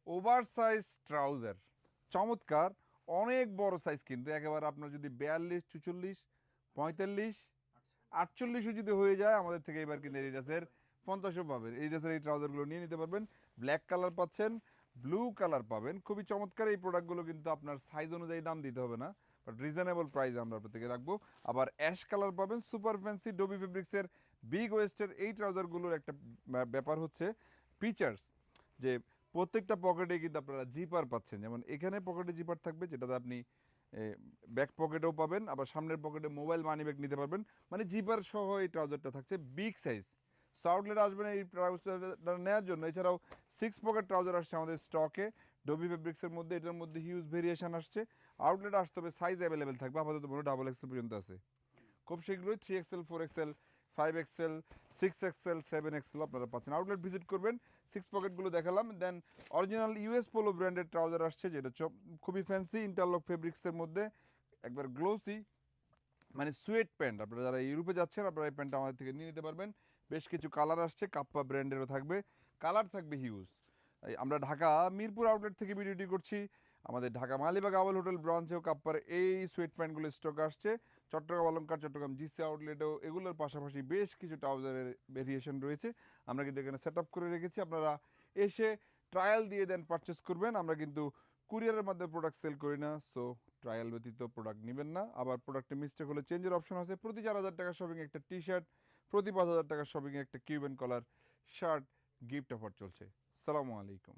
Over size trouser, চমৎকার, অনেক বড় সাইজ কিন্তু একেবারে আপনার যদি 42, 44, 45, 48ও যদি হয়ে যায় আমাদের থেকে এবার কিন্তু এডিডাসের 50ও পাবেন। এডিডাসের এই ট্রাউজারগুলো নিয়ে নিতে পারবেন। ব্ল্যাক কালার পাচ্ছেন, ব্লু কালার পাবেন। খুবই চমৎকার এই প্রোডাক্টগুলো, কিন্তু আপনার সাইজ অনুযায়ী দাম দিতে হবে না, বাট রিজনেবল প্রাইসে আমরা আপনার থেকে রাখবো। আবার অ্যাশ কালার পাবেন, সুপার ফ্যান্সি ডোবি ফেব্রিক্সের বিগ ওয়েস্টের এই ট্রাউজারগুলোর একটা ব্যাপার হচ্ছে ফিচার্স, যে প্রত্যেকটা পকেটে কিন্তু আপনারা জিপার পাচ্ছেন। যেমন এখানে পকেটে জিপার থাকবে, যেটাতে আপনি ব্যাক পকেটেও পাবেন, আবার সামনের পকেটে মোবাইল মানি ব্যাগ নিতে পারবেন। মানে জিপার সহ এই ট্রাউজারটা থাকছে বিগ সাইজ। সো আউটলেট আসবেন এই ট্রাউজারটা নেওয়ার জন্য। এছাড়াও 6 পকেট ট্রাউজার আসছে আমাদের স্টকে ডোবি ফেব্রিক্সের মধ্যে, এটার মধ্যে হিউজ ভেরিয়েশন আসছে। আউটলেট আসতে হবে, সাইজ অ্যাভেলেবেল থাকবে, আপাতত মনে XXL পর্যন্ত আছে। খুব শীঘ্রই 3XL, 4XL, 5XL, 6XL, 7XL আপনারা পাচ্ছেন। আউটলেট ভিজিট করবেন। 6 পকেটগুলো দেখালাম। দেন অরিজিনাল ইউএস পোলো ব্র্যান্ডের ট্রাউজার আসছে, যেটা খুবই ফ্যান্সি ইন্টারলক ফেব্রিক্সের মধ্যে, একবার গ্লোসি, মানে সুয়েট প্যান্ট। আপনারা যারা ইউরোপে যাচ্ছেন আপনারা এই প্যান্টটা আমাদের থেকে নিয়ে নিতে পারবেন। বেশ কিছু কালার আসছে, কাপ্পা ব্র্যান্ডেরও থাকবে, কালার থাকবে হিউজ। আমরা ঢাকা মিরপুর আউটলেট থেকে ভিডিওটি করছি। আমাদের ঢাকা মালিবাগ আওয়াল হোটেল ব্রাঞ্চেও কাপ্পার এই সোয়েট প্যান্টগুলো স্টক আসছে। চট্টগ্রাম অলঙ্কার, চট্টগ্রাম জিসি আউটলেটেও এগুলোর পাশাপাশি বেশ কিছু ট্রাউজারের ভেরিয়েশন রয়েছে। আমরা কিন্তু এখানে সেট আপ করে রেখেছি, আপনারা এসে ট্রায়াল দিয়ে দেন পারচেস করবেন। আমরা কিন্তু কুরিয়ারের মাধ্যমে প্রোডাক্ট সেল করি না, সো ট্রায়াল ব্যতীত প্রোডাক্ট নেবেন না। আবার প্রোডাক্টে মিস্টেক হলে চেঞ্জের অপশন আছে। প্রতি 4,000 টাকা শপিং একটা টি শার্ট, প্রতি 5,000 টাকা শপিংয়ে একটা Cuban collar shirt gift offer চলছে। সালামু আলাইকুম।